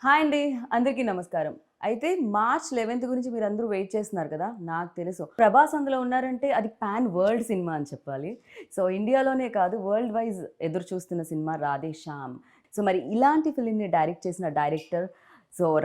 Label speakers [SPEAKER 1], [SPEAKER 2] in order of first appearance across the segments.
[SPEAKER 1] Hi అండి, అందరికీ నమస్కారం. అయితే మార్చ్ 11th గురించి మీరందరూ వెయిట్ చేస్తున్నారు కదా, నాకు తెలుసు. ప్రభాస్ అందులో ఉన్నారంటే అది పాన్ వరల్డ్ సినిమా అని చెప్పాలి. సో ఇండియాలోనే కాదు, వరల్డ్ వైజ్ ఎదురు చూస్తున్న సినిమా రాధేశ్యామ్. సో మరి ఇలాంటి ఫిలింని డైరెక్ట్ చేసిన డైరెక్టర్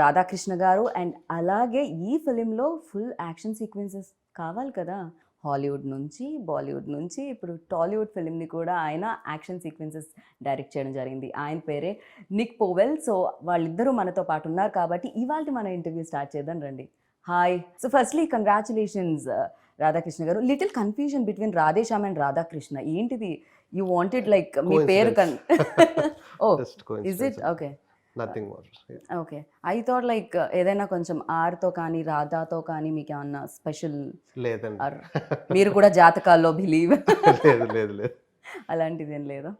[SPEAKER 1] రాధాకృష్ణ గారు. అండ్ అలాగే ఈ ఫిలింలో ఫుల్ యాక్షన్ సీక్వెన్సెస్ కావాలి కదా. హాలీవుడ్ నుంచి, బాలీవుడ్ నుంచి ఇప్పుడు టాలీవుడ్ ఫిలింని కూడా ఆయన యాక్షన్ సీక్వెన్సెస్ డైరెక్ట్ చేయడం జరిగింది. ఆయన పేరే నిక్ పోవెల్. సో వాళ్ళిద్దరూ మనతో పాటు ఉన్నారు కాబట్టి ఇవాళ మన ఇంటర్వ్యూ స్టార్ట్ చేద్దాం రండి. Hi. So firstly congratulations Radhakrishna గారు. Little confusion between Radhe Shyam and Radhakrishna. ఏంటిది? యూ వాంటెడ్ లైక్ మీ పేరు oh is it okay.
[SPEAKER 2] Nothing more.
[SPEAKER 1] Okay, I thought like ఏదైనా కొంచెం ఆర్తో కానీ రాధాతో కానీ మీకు ఏమన్నా స్పెషల్
[SPEAKER 2] లేదండి.
[SPEAKER 1] మీరు కూడా జాతకాల్లో బిలీవ్
[SPEAKER 2] లేదు లేదు లేదు
[SPEAKER 1] అలాంటిది ఏం లేదా?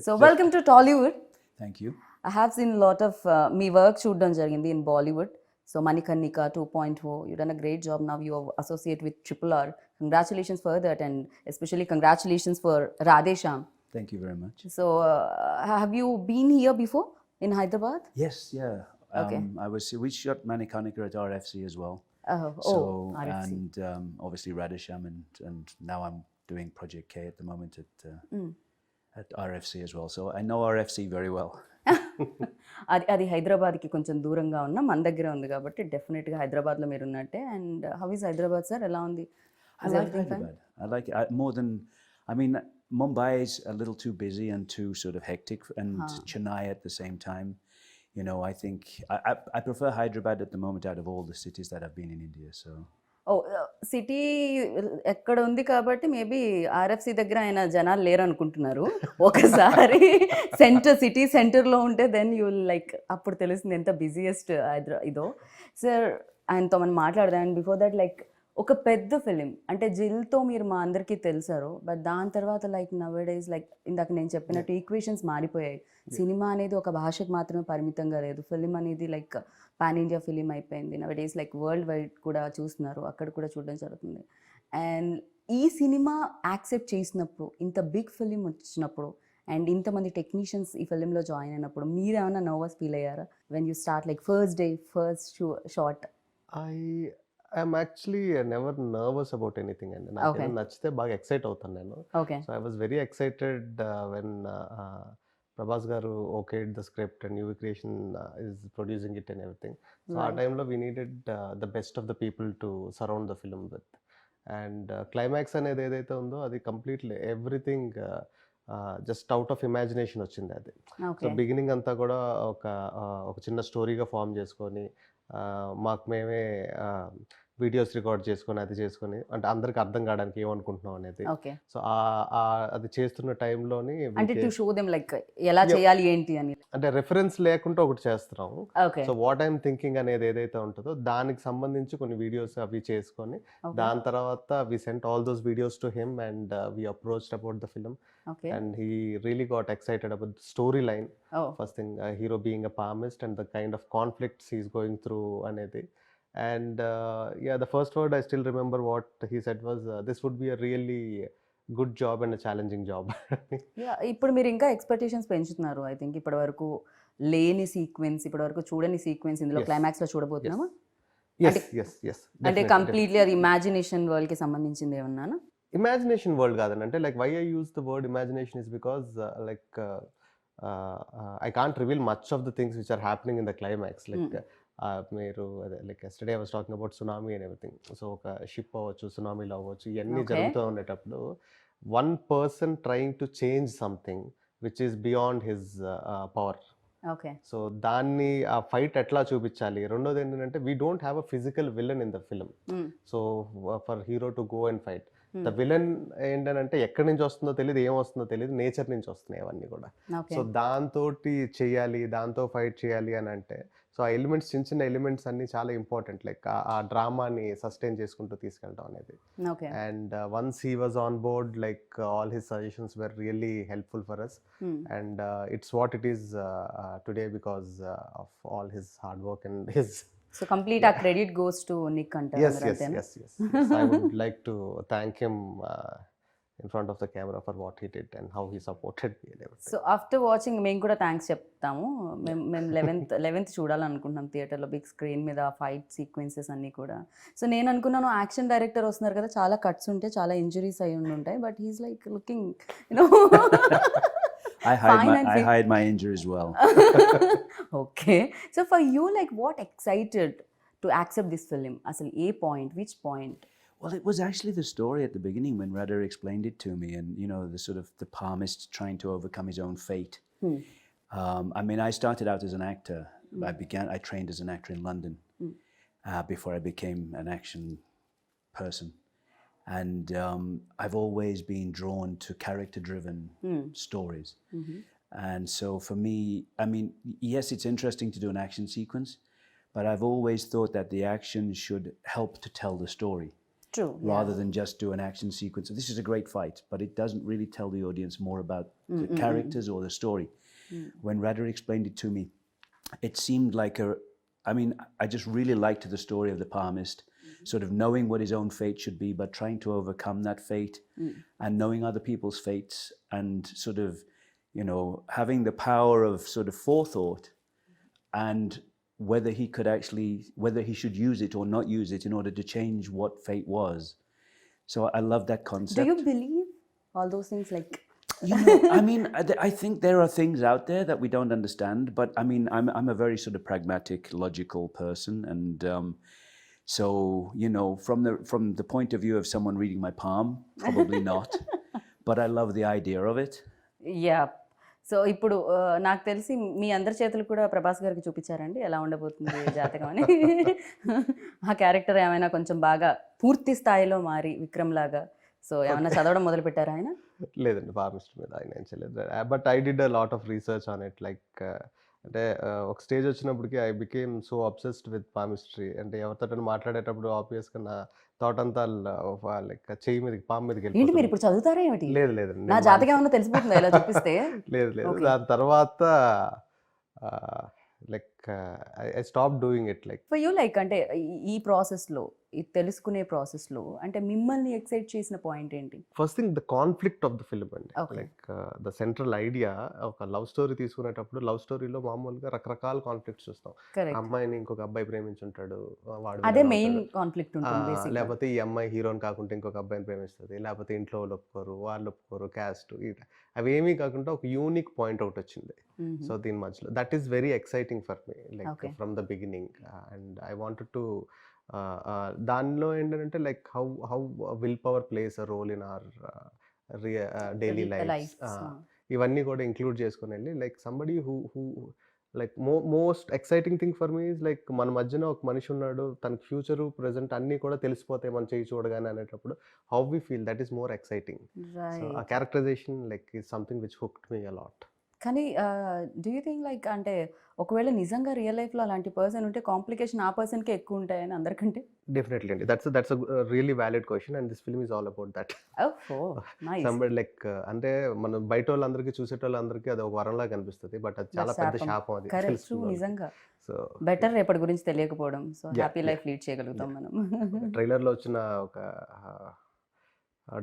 [SPEAKER 1] So welcome to Tollywood.
[SPEAKER 3] Thank you.
[SPEAKER 1] I have seen lot of మీ వర్క్ చూడడం జరిగింది in Bollywood. So Manikarnika 2.0, you done a great job. Now you associate with RRR. Congratulations for that and especially congratulations for Radhe Shyam.
[SPEAKER 3] Thank you very much.
[SPEAKER 1] So have you been here before in Hyderabad?
[SPEAKER 3] Yes, yeah.
[SPEAKER 1] Okay.
[SPEAKER 3] We shot Manikarnika at RFC as well.
[SPEAKER 1] Oh, RFC.
[SPEAKER 3] And obviously Radheshyam and now I'm doing Project K at the moment at RFC as well. So I know RFC very well.
[SPEAKER 1] అది హైదరాబాద్కి కొంచెం దూరంగా ఉన్న మన దగ్గర ఉంది కాబట్టి డెఫినెట్గా హైదరాబాద్లో మీరు ఉన్నట్టే. And how is Hyderabad sir? ఎలా ఉంది?
[SPEAKER 3] I like Hyderabad. I like it more than, I mean, Mumbai is a little too busy and too sort of hectic, and Chennai at the same time. You know, I think I prefer Hyderabad at the moment out of all the cities that I've been in India. So.
[SPEAKER 1] City ఎక్కడ ఉంది కాబట్టి maybe RFC దగ్గర ఆయన జనాలు లేరు అనుకుంటున్నారు. ఒకసారి city సెంటర్లో ఉంటే దెన్ యూ లైక్ అప్పుడు తెలుస్తుంది ఎంత బిజియెస్ట్ ఇదో. సార్ ఆయనతో మనం మాట్లాడదాం. అండ్ బిఫోర్ దట్ లైక్ ఒక పెద్ద ఫిలిం అంటే జిల్తో మీరు మా అందరికీ తెలుసారు. బట్ దాని తర్వాత లైక్ నవేడేస్ లైక్ ఇందాక నేను చెప్పినట్టు ఈక్వేషన్స్ మారిపోయాయి. సినిమా అనేది ఒక భాషకు మాత్రమే పరిమితంగా లేదు. ఫిలిం అనేది లైక్ పాన్ ఇండియా ఫిలిం అయిపోయింది. నవేడేస్ లైక్ వరల్డ్ వైడ్ కూడా చూస్తున్నారు, అక్కడ కూడా చూడడం జరుగుతుంది. అండ్ ఈ సినిమా యాక్సెప్ట్ చేసినప్పుడు, ఇంత బిగ్ ఫిలిం వచ్చినప్పుడు అండ్ ఇంతమంది టెక్నీషియన్స్ ఈ ఫిలింలో జాయిన్ అయినప్పుడు మీరు ఏమైనా నర్వస్ ఫీల్ అయ్యారా when you start like first day first shot?
[SPEAKER 2] I'm actually never nervous about anything, and నాకు నచ్చితే బాగా ఎక్సైట్ అవుతాను నేను. So I was very excited when Prabhas గారు okayed the script and UV Creation is producing it and everything. So ఆ టైంలో we needed the best of the people to surround the film with. And climax అనేది ఏదైతే ఉందో అది completely everything just out of imagination వచ్చింది అది. So beginning అంతా కూడా ఒక చిన్న స్టోరీగా ఫామ్ చేసుకొని మాకు మేమే వీడియోస్ రికార్డ్ చేసుకొని అది చేసుకొని అంటే అందరికి అర్థం కావడానికి ఏమనుకుంటున్నాం అనేది. సో అది చేస్తున్న టైంలోని
[SPEAKER 1] ఎలా చేయాలి ఏంటి అని
[SPEAKER 2] అంటే రెఫరెన్స్ లేకుండా ఒకటి చేస్తున్నాం. సో వాట్ ఐఎమ్ థింకింగ్ అనేది ఏదైతే ఉంటుందో దానికి సంబంధించి కొన్ని వీడియోస్ అవి చేసుకొని దాని తర్వాత we sent all those videos to him and we approached about the film. And he really got excited about the storyline. First thing, hero being a palmist and the kind of conflicts he's going through anedi. And the first word I still remember what he said was this would be a really good job and a challenging job.
[SPEAKER 1] ఇప్పుడు మీరు ఇంకా expectations పెంచుతున్నారు. I think ఇప్పటి వరకు లేని sequence, ఇప్పటి వరకు చూడని సీక్వెన్స్ ఇందులో క్లైమాక్స్ లో చూడబోతున్నామా? అంటే కంప్లీట్లీ అది ఇమాజినేషన్ వరల్డ్ కి సంబంధించింది ఏమన్నా?
[SPEAKER 2] ఇమాజినేషన్ వరల్డ్ కాదండి. అంటే like why I use the word imagination is because like I can't reveal much of the things which are happening in the climax. Like మీరు అదే like yesterday I was talking about tsunami and everything. So ఒక ship అవ్వచ్చు, సునామీలో అవ్వచ్చు, ఇవన్నీ జరుగుతూ ఉండేటప్పుడు one person trying to change something which is beyond his power. So దాన్ని ఆ ఫైట్ ఎట్లా చూపించాలి. రెండోది ఏంటంటే we don't have a physical villain in the film. So for hero to go and fight, the villain ఏంటంటే ఎక్కడి నుంచి వస్తుందో తెలియదు, ఏం వస్తుందో తెలియదు, నేచర్ నుంచి వస్తున్నాయి అవన్నీ కూడా. సో దాంతో చెయ్యాలి, దాంతో ఫైట్ చేయాలి అని అంటే సో ఆ ఎలిమెంట్స్, చిన్న చిన్న ఎలిమెంట్స్ అన్ని చాలా ఇంపార్టెంట్. లైక్ ఆ డ్రామాని సస్టైన్ చేసుకుంటూ తీసుకెళ్ళడం అనేది. And once he was on board like all his suggestions were really helpful for us. And it's what it is today because of all his hard work and his.
[SPEAKER 1] So complete our credit goes to Nick Hunter.
[SPEAKER 2] Yes. I would like to thank him in front of the camera for what he did and how he supported me and everything.
[SPEAKER 1] So after watching మేము కూడా thanks చెప్తాము. మేము 11th చూడాలనుకుంటున్నాం థియేటర్లో big screen మీద fight sequences అన్నీ కూడా. So నేను అనుకున్నాను యాక్షన్ డైరెక్టర్ వస్తున్నారు కదా, చాలా కట్స్ ఉంటాయి, చాలా ఇంజురీస్ అయి ఉంటాయి, but he's like looking
[SPEAKER 3] I hide my injuries well.
[SPEAKER 1] Okay. So for you like what excited to accept this film? అసలు ఏ point, which point?
[SPEAKER 3] Well, it was actually the story at the beginning when Radha explained it to me, and the sort of the palmist trying to overcome his own fate. I mean, I started out as an actor. I trained as an actor in London before I became an action person, and I've always been drawn to character-driven stories. And so for me, I mean, yes, it's interesting to do an action sequence, but I've always thought that the action should help to tell the story.
[SPEAKER 1] True.
[SPEAKER 3] Rather than just do an action sequence. So this is a great fight, but it doesn't really tell the audience more about the characters or the story. When Radha explained it to me, it seemed like I just really liked the story of the palmist, sort of knowing what his own fate should be, but trying to overcome that fate and knowing other people's fates and sort of, having the power of sort of forethought and whether he should use it or not use it in order to change what fate was. So I love that concept.
[SPEAKER 1] Do you believe all those things? Like,
[SPEAKER 3] I mean, I think there are things out there that we don't understand, but I mean, I'm a very sort of pragmatic, logical person, and so from the point of view of someone reading my palm, probably not, but I love the idea of it.
[SPEAKER 1] Yeah. So ఇప్పుడు నాకు తెలిసి మీ అందరి చేతులు కూడా ప్రభాస్ గారికి చూపించారండి ఎలా ఉండబోతుంది జాతకం అని. ఆ క్యారెక్టర్ ఏమైనా కొంచెం బాగా పూర్తి స్థాయిలో మారి విక్రమ్ లాగా సో ఏమైనా చదవడం మొదలు పెట్టారా ఆయన?
[SPEAKER 2] లేదండి, ఫార్మిస్ట్ మీద ఆయన ఏం చేయలేదు. But I did a lot of research on it. Like అంటే ఒక స్టేజ్ వచ్చినప్పటికి I became so obsessed with palmistry. అంటే ఎవరితో మాట్లాడేటప్పుడు ఆబ్వియస్గా నా థాట్ అంతా లైక్ చెయ్యి మీదకి పాము మీదకి
[SPEAKER 1] ఏంటి మీరు ఇప్పుడు చదువుతారా ఏమిటి?
[SPEAKER 2] లేదు లేదండి,
[SPEAKER 1] నా జాతకం ఏమన్నా తెలిసిపోతుందా ఇలా చూపిస్తే?
[SPEAKER 2] లేదు లేదు. దాని తర్వాత like I stop doing it. Like
[SPEAKER 1] for you like అంటే ఈ ప్రాసెస్లో, ఈ తెలుసుకునే ప్రాసెస్లో అంటే మిమ్మల్ని ఎక్సైట్ చేసిన పాయింట్ ఏంటి?
[SPEAKER 2] First thing the conflict of the film అండి. లైక్ ద సెంట్రల్ ఐడియా, ఒక లవ్ స్టోరీ తీసుకునేటప్పుడు లవ్ స్టోరీలో మామూలుగా రకరకాల కాన్ఫ్లిక్ట్స్ చూస్తాం. అమ్మాయిని ఇంకొక అబ్బాయి ప్రేమించుంటాడు, వాడు
[SPEAKER 1] అదే మెయిన్ కాన్ఫ్లిక్ట్ ఉంటుంది.
[SPEAKER 2] లేకపోతే ఈ అమ్మాయి హీరోని కాకుండా ఇంకొక అబ్బాయిని ప్రేమిస్తుంది, లేకపోతే ఇంట్లో వాళ్ళు ఒప్పుకోరు, వాళ్ళు ఒప్పుకోరు, క్యాస్ట్, అవేమీ కాకుండా ఒక యూనిక్ పాయింట్ అవుట్ వచ్చింది. సో దీని మధ్యలో that is very exciting for me, like from the beginning. And I wanted to దానిలో ఏంటంటే like how will power plays a role in our daily life, ఇవన్నీ కూడా ఇంక్లూడ్ చేసుకుని వెళ్ళి like somebody who like most exciting thing for me is like మన మధ్యన ఒక మనిషి ఉన్నాడు, తన ఫ్యూచరు ప్రెజెంట్ అన్నీ కూడా తెలిసిపోతాయి మనం చేయి చూడగానే అనేటప్పుడు how we feel, that is more exciting. So ఆ characterization like is something which hooked me a lot.
[SPEAKER 1] కానీ డూ యూ థింక్ లైక్ అంటే ఒకవేళ నిజంగా రియల్ లైఫ్లో అలాంటి పర్సన్ ఉంటే కాంప్లికేషన్ ఆ పర్సన్కే ఎక్కువ ఉంటాయని అందరికంటే?
[SPEAKER 2] డెఫినెట్లీ అండి, that's really valid question and this film is all about that. Somebody like అంటే మనం బయట వాళ్ళందరికీ చూసేటోళ్ళందరికీ అది ఒక వరంలా కనిపిస్తుంది, బట్ అది చాలా పెద్ద శాపం. అది
[SPEAKER 1] కరెక్ట్, నిజంగా.
[SPEAKER 2] సో
[SPEAKER 1] బెటర్ రేపటి గురించి తెలియకపోవడం, సో హ్యాపీ లైఫ్ లీడ్ చేయగలుగుతాం మనం.
[SPEAKER 2] ట్రైలర్లో వచ్చిన ఒక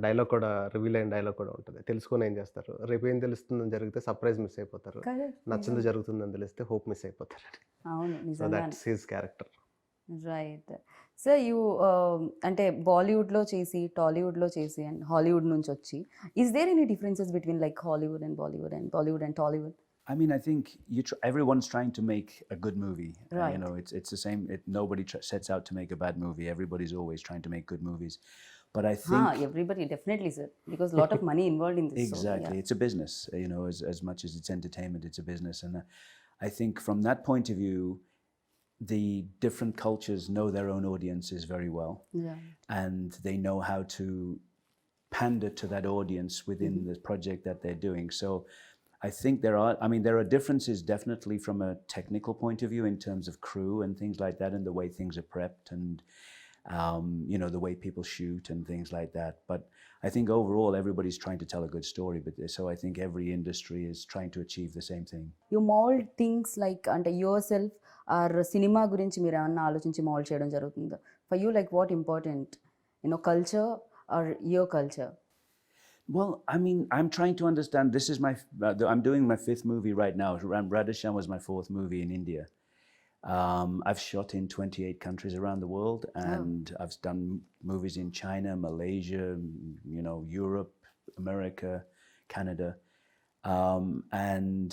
[SPEAKER 2] డైలాగ్ కూడా, రివీల్ అయిన డైలాగ్ కూడా ఉంటుంది. తెలుసుకొని ఏం చేస్తారు, రేపు ఏం తెలుస్తుందని జరిగితే సర్ప్రైజ్ మిస్ అయిపోతారు, నచ్చింది జరుగుతుందని తెలిస్తే హోప్ మిస్ అయిపోతారు.
[SPEAKER 1] అవును,
[SPEAKER 2] so that's his character.
[SPEAKER 1] Right. So you అంటే బాలీవుడ్లో చేసి, టాలీవుడ్లో చేసి అండ్ హాలీవుడ్ నుంచి వచ్చి, is there any differences between like Hollywood and Bollywood and Bollywood and Tollywood?
[SPEAKER 3] I mean, I think everyone's trying to make a good movie.
[SPEAKER 1] Right.
[SPEAKER 3] It's the same. Nobody sets out to make a bad movie. Everybody's always trying to make good movies. But I think
[SPEAKER 1] everybody definitely, sir, because a lot of money involved in this.
[SPEAKER 3] Exactly, so, yeah. It's a business. As much as it's entertainment, it's a business. And I think from that point of view, the different cultures know their own audiences very well, and they know how to pander to that audience within the project that they're doing. So I think there are differences definitely from a technical point of view in terms of crew and things like that, and the way things are prepped, and the way people shoot and things like that. But I think overall everybody's trying to tell a good story. But so I think every industry is trying to achieve the same thing.
[SPEAKER 1] You mold things like అంటే yourself or cinema గురించి మీరు ఏమన్నా ఆలోచించి mould చేయడం జరుగుతుందా? For you, like what important, culture or your culture?
[SPEAKER 3] Well, I mean, I'm trying to understand. This is I'm doing my 5th movie right now. Radheshyam was my 4th movie in India. I've shot in 28 countries around the world, and I've done movies in China, Malaysia, Europe, America, Canada. And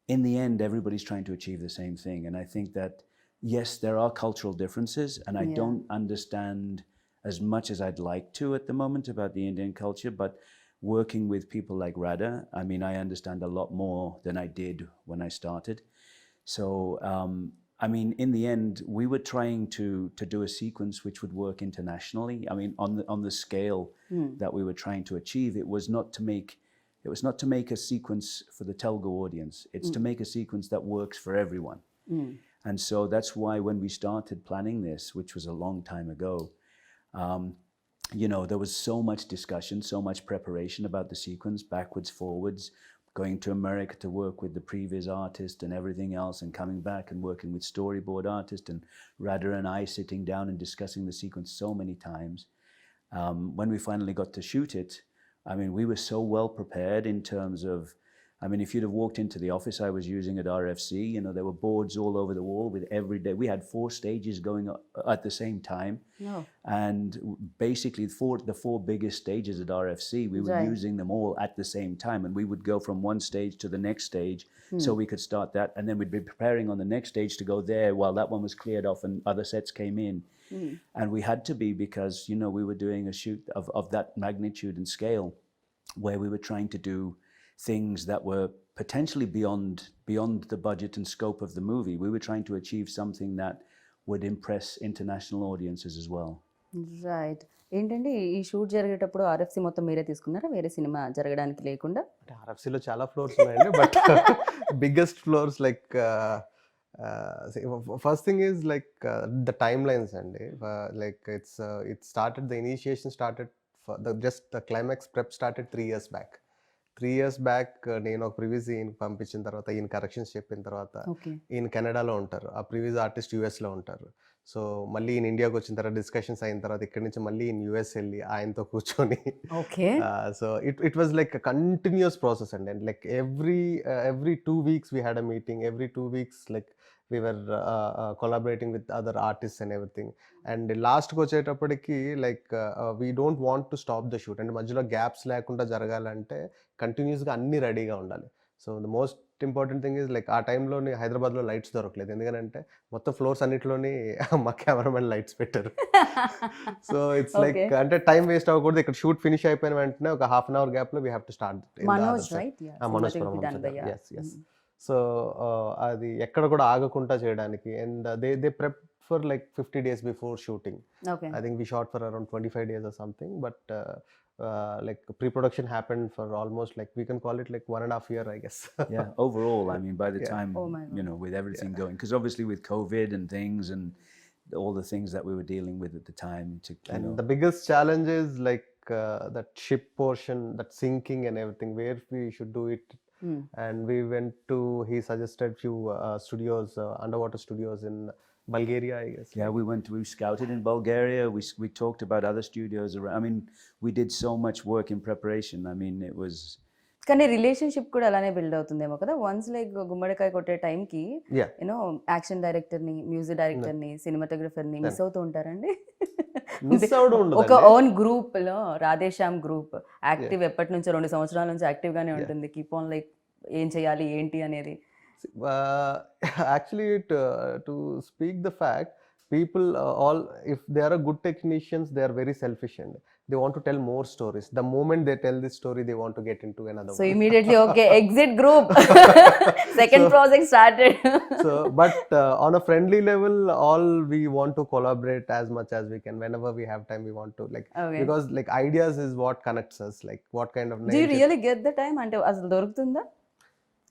[SPEAKER 3] in the end, everybody's trying to achieve the same thing. And I think that, yes, there are cultural differences, and I don't understand as much as I'd like to at the moment about the Indian culture, but working with people like Radha, I mean, I understand a lot more than I did when I started. So, I mean, in the end, we were trying to do a sequence which would work internationally. I mean, on the scale that we were trying to achieve, it was not to make a sequence for the Telugu audience. It's to make a sequence that works for everyone. And so that's why when we started planning this, which was a long time ago, there was so much discussion, so much preparation about the sequence, backwards, forwards, going to America to work with the previous artist and everything else, and coming back and working with storyboard artist, and Radha and I sitting down and discussing the sequence so many times. When we finally got to shoot it, I mean, we were so well prepared in terms of, I mean, if you'd have walked into the office I was using at RFC, there were boards all over the wall with every day. We had 4 stages going at the same time.
[SPEAKER 1] No.
[SPEAKER 3] And basically the 4 biggest stages at RFC, we were using them all at the same time. And we would go from one stage to the next stage so we could start that. And then we'd be preparing on the next stage to go there while that one was cleared off and other sets came in. And we had to be, because, we were doing a shoot of that magnitude and scale, where we were trying to do things that were potentially beyond the budget and scope of the movie. We were trying to achieve something that would impress international audiences as well.
[SPEAKER 1] Right. ఏంటంటే ఈ shoot జరిగేటప్పుడు RFC మొత్తం మీరే తీసుకున్నారా, వేరే cinema జరగడానికి లేకుండా?
[SPEAKER 2] అంటే ఆర్ఎఫ్సిలో చాలా ఫ్లోర్స్ ఉన్నాయండి, but biggest flaws like first thing is like the timelines అండి. Like it started, the initiation started, just the climax prep started 3 years back. 3 years back నేను ఒక ప్రివ్యూస్ ఈయనకి పంపించిన తర్వాత, ఈయన కరెక్షన్స్ చెప్పిన తర్వాత, ఈయన కెనడాలో ఉంటారు, ఆ ప్రివ్యూస్ ఆర్టిస్ట్ యూఎస్లో ఉంటారు. సో మళ్ళీ ఈయన ఇండియాకి వచ్చిన తర్వాత డిస్కషన్స్ అయిన తర్వాత ఇక్కడి నుంచి మళ్ళీ ఈయన యూఎస్ వెళ్ళి ఆయనతో కూర్చొని, so it was like continuous process అండి. And like every 2 weeks we had a meeting, every 2 weeks like we were collaborating with other artists and everything. And లాస్ట్కి వచ్చేటప్పటికి like we don't want to stop the shoot. అంటే మధ్యలో gaps లేకుండా జరగాలంటే కంటిన్యూస్గా అన్నీ రెడీగా ఉండాలి. So the most important thing is like ఆ టైంలోని హైదరాబాద్లో లైట్స్ దొరకలేదు, ఎందుకంటే మొత్తం ఫ్లోర్స్ అన్నింటిలోని మా కెమెరామెన్ లైట్స్ పెట్టారు. సో ఇట్స్ లైక్ అంటే టైం వేస్ట్ అవ్వకూడదు. ఇక్కడ షూట్ ఫినిష్ అయిపోయిన వెంటనే ఒక ½ hour గ్యాప్లో we have to start.
[SPEAKER 1] Manoj,
[SPEAKER 2] so అది ఎక్కడ కూడా ఆగకుండా చేయడానికి. And they prep for like 50 days before shooting. I think we shot for around 25 days or something, but like pre-production happened for almost like, we can call it like 1.5 years, I guess.
[SPEAKER 3] Yeah, overall, I mean, by the time, with everything going, because obviously with COVID and things and all the things that we were dealing with at the time.
[SPEAKER 2] The biggest challenge is like that ship portion, that sinking and everything, where we should do it. And we went to, he suggested few studios, underwater studios in Bulgaria, I guess.
[SPEAKER 3] Yeah, we scouted in Bulgaria. We talked about other studios around. I mean, we did so much work in preparation. I mean, it was.
[SPEAKER 1] కానీ relationship కూడా అలానే build అవుతుందేమో కదా. Once like గుమ్మడికాయ కొట్టే టైంకి action డైరెక్టర్ని, music డైరెక్టర్ని, సినిమాటోగ్రఫర్ని మిస్ అవుతూ ఉంటారండి. ఒక ఓన్ గ్రూప్ లో రాధేశ్యామ్ గ్రూప్ యాక్టివ్ ఎప్పటి నుంచో 2 సంవత్సరాల నుంచి యాక్టివ్ గానే ఉంటుంది. కీప్ ఆన్ లైక్ ఏం చేయాలి ఏంటి అనేది.
[SPEAKER 2] Actually, to speak the fact, people all, if they are a good technicians, they are very selfish and they want to tell more stories. The moment they tell this story, they want to get into another
[SPEAKER 1] so
[SPEAKER 2] one.
[SPEAKER 1] Immediately, okay, exit group. Second project started.
[SPEAKER 2] So but on a friendly level, all we want to collaborate as much as we can. Whenever we have time, we want to like, because like ideas is what connects us, like what kind of
[SPEAKER 1] do you really get the time ante asalu dorugtunda?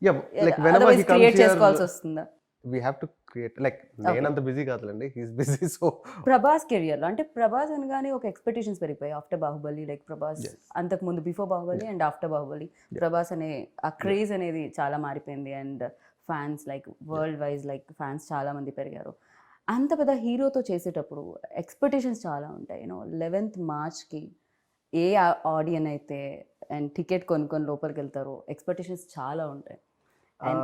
[SPEAKER 2] Yeah, like whenever he comes
[SPEAKER 1] create
[SPEAKER 2] here,
[SPEAKER 1] చేసుకోవాల్సి వస్తుందా?
[SPEAKER 2] we have to create, like నేనంత busy కాదులండి, he's busy. So
[SPEAKER 1] Prabhas career లో అంటే ప్రభాస్ అనగానే ఒక expectations పెరిగిపోయాయి after Baahubali. Like Prabhas అంతకు ముందు before Baahubali and after Baahubali Prabhas అనే ఆ క్రేజ్ అనేది చాలా మారిపోయింది. And fans like world wise like fans చాలా మంది పెరిగారు. అంత పెద్ద హీరోతో చేసేటప్పుడు ఎక్స్పెక్టేషన్స్ చాలా ఉంటాయి. 11th March ఏ ఆడియన్ అయితే అండ్ టికెట్ కొనుక్కొని లోపలికి వెళ్తారో ఎక్స్పెక్టేషన్స్ చాలా ఉంటాయి. అండ్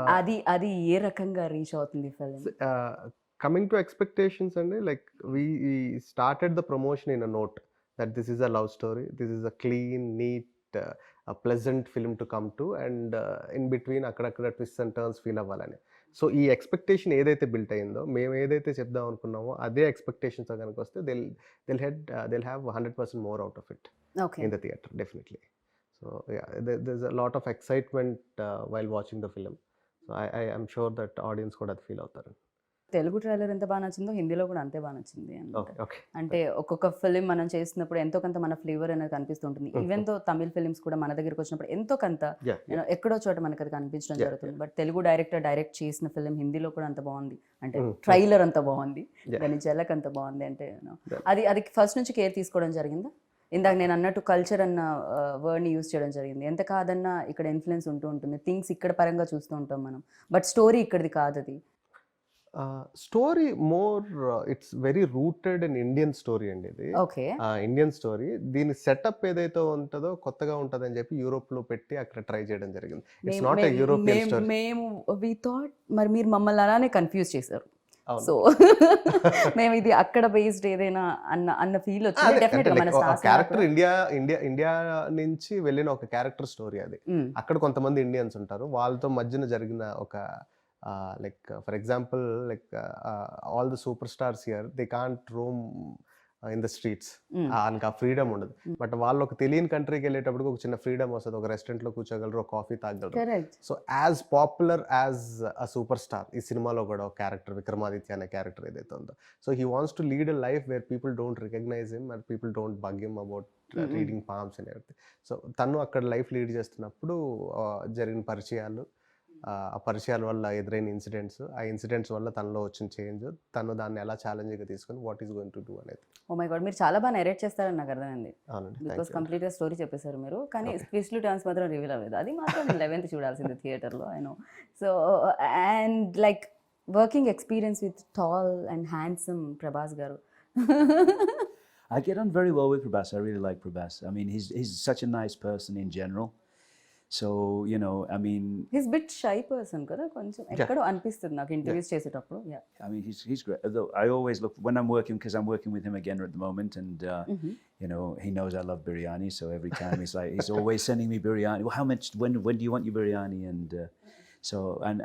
[SPEAKER 1] అది ఏ రకంగా రీచ్ అవుతుంది film?
[SPEAKER 2] Coming to expectations and like we started the promotion in a note that this is a love story, this is a clean, neat, a pleasant film to come to, and in between akkadakada twists and turns feel avvalani. So ఈ expectation ఏదైతే built అయిందో, మేము ఏదైతే చెప్దాం అనుకున్నామో అదే ఎక్స్పెక్టేషన్తో కనుక వస్తే they'll have 100% more out of it
[SPEAKER 1] okay.
[SPEAKER 2] in the theater, definitely. So yeah, there's a lot of excitement while watching the film. So I am sure that audience కూడా అది ఫీల్ అవుతారు.
[SPEAKER 1] తెలుగు ట్రైలర్ ఎంత బాగా నచ్చిందో హిందీలో కూడా అంతే బాగా నచ్చింది
[SPEAKER 2] ఓకే ఓకే.
[SPEAKER 1] అంటే ఒక్కొక్క ఫిలిం మనం చేసినప్పుడు ఎంతో కొంత మన ఫ్లేవర్ అనేది కనిపిస్తుంటుంది. ఈవెన్ తో తమిళ్ ఫిలిమ్స్ కూడా మన దగ్గరికి వచ్చినప్పుడు ఎంతో కొంత ఎక్కడో చోట మనకి అది కనిపించడం జరుగుతుంది. బట్ తెలుగు డైరెక్టర్ డైరెక్ట్ చేసిన ఫిలిం హిందీలో కూడా అంత బాగుంది, అంటే ట్రైలర్ అంత బాగుంది, దాని జలక్ అంత బాగుంది. అంటే అది ఫస్ట్ నుంచి కేర్ తీసుకోవడం జరిగిందా? ఇందాక నేను అన్నట్టు కల్చర్ అన్న వర్డ్ని యూజ్ చేయడం జరిగింది. ఎంత కాదన్నా ఇక్కడ ఇన్ఫ్లుయెన్స్ ఉంటూ ఉంటుంది, థింగ్స్ ఇక్కడ పరంగా చూస్తూ ఉంటాం మనం, బట్ స్టోరీ ఇక్కడిది కాదు. అది
[SPEAKER 2] story more it's very rooted in Indian story అండి. ఇది
[SPEAKER 1] ఓకే,
[SPEAKER 2] ఇండియన్ స్టోరీ. దీని సెటప్ ఏదైతే ఉంటుందో కొత్తగా ఉంటుంది అని చెప్పి యూరోప్ లో పెట్టి అక్కడ ట్రై చేయడం జరిగింది. It's not a European story.
[SPEAKER 1] మేము వి థాట్ మరి మీరు మమ్మల్ని అలానే కన్ఫ్యూజ్ చేశారు. సో మేము ఇది అక్కడ బేస్డ్ ఏదైనా అన్న ఫీల్ వచ్చింది. డెఫినెట్ గా మన
[SPEAKER 2] క్యారెక్టర్ ఇండియా నుంచి వెళ్ళిన ఒక క్యారెక్టర్ స్టోరీ అది. అక్కడ కొంతమంది ఇండియన్స్ ఉంటారు, వాళ్ళతో మధ్యన జరిగిన ఒక like for example, like all the superstars here, they can't roam in the streets. వాళ్ళకి ఆ ఫ్రీడమ్ ఉండదు. బట్ వాళ్ళు ఒక తెలియని కంట్రీకి వెళ్ళేటప్పుడు ఒక చిన్న ఫ్రీడమ్ వస్తుంది. ఒక రెస్టారెంట్ లో కూర్చోగలరు, ఒక కాఫీ తాగలరు. So as popular as a superstar ఈ సినిమాలో కూడా ఒక క్యారెక్టర్ విక్రమాదిత్య అనే క్యారెక్టర్ ఏదైతే ఉందో, so he wants to lead a life where people don't recognise him and people don't bug him about reading palms and everything. So తను అక్కడ life lead చేస్తున్నప్పుడు జరిగిన పరిచయాలు, ఆ పరిచయాల వల్ల ఎదురైన ఇన్సిడెంట్స్, ఆ ఇన్సిడెంట్స్ వల్ల తనలో వచ్చిన చేంజ్, తను దాన్ని ఎలా ఛాలెంజింగ్గా తీసుకొని what is going to do అనేది.
[SPEAKER 1] ఓ మై గాడ్, మీరు చాలా బాగా నెరేట్ చేస్తారని నాకు అర్థమైంది. బికాస్ కంప్లీట్గా స్టోరీ చెప్పేశారు మీరు, కానీ ట్విస్ట్లు టర్న్స్ మాత్రం రివీల్ అవ్వలేదు. అది మాత్రం 11th చూడాల్సింది థియేటర్లో, I know. So and like working experience with tall and handsome Prabhas గారు.
[SPEAKER 3] I get on very well with Prabhas. I really like Prabhas. I mean, he's such a nice person in general. So, you know, I mean,
[SPEAKER 1] he's a bit shy person kada koncham ekkado anpistundi నాకు interviews చేసేటప్పుడు. Yeah,
[SPEAKER 3] I mean, he's great. Although I always look when I'm working, because I'm working with him again at the moment, and you know, he knows I love biryani, so every time he's always sending me biryani. Well, how much, when do you want your biryani? And so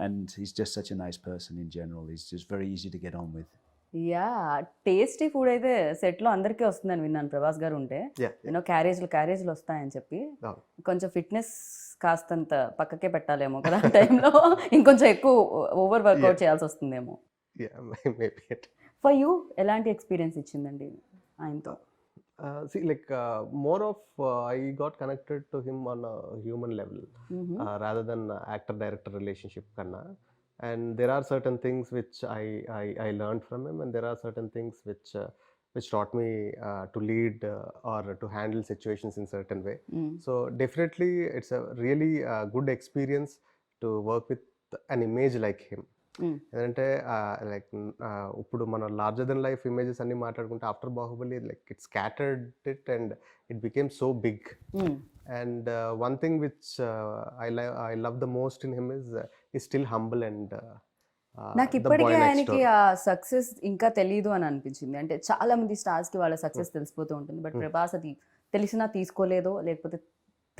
[SPEAKER 3] and he's just such a nice person in general. He's just very easy to get on with.
[SPEAKER 1] Yeah, tasty food అయితే సెట్లో అందరికీ వస్తుందని విన్నాను ప్రభాస్ గారు ఉంటే. You know క్యారేజ్లు వస్తాయని చెప్పి కొంచెం ఫిట్నెస్ కాస్తంత పక్కకే పెట్టాలేమో కదా ఆ టైంలో, ఇంకొంచెం ఎక్కువ ఓవర్ వర్కౌట్ చేయాల్సి వస్తుందేమో. ఫర్ యూ ఎలాంటి ఎక్స్పీరియన్స్ ఇచ్చిందండి ఆయనతో?
[SPEAKER 2] See, like more of I got connected to him on a human level rather than actor-director relationship kanna. And there are certain things which I learned from him, and there are certain things which taught me to lead or to handle situations in certain way. So definitely it's a really good experience to work with an image like him. ఎందుకంటే like ఇప్పుడు మన larger than life images అన్ని మాట్లాడుకుంటే after Baahubali like it scattered it and it became so big. And one thing which I love the most in him is still humble and
[SPEAKER 1] నాకు ఇప్పటికీ ఆయనకి ఆ success ఇంకా తెలియదు అని అనిపించింది. అంటే చాలా మంది స్టార్స్ కి వాళ్ళ సక్సెస్ తెలిసిపోతూ ఉంటుంది, బట్ ప్రభాస్ అది తెలిసినా తీసుకోలేదో, లేకపోతే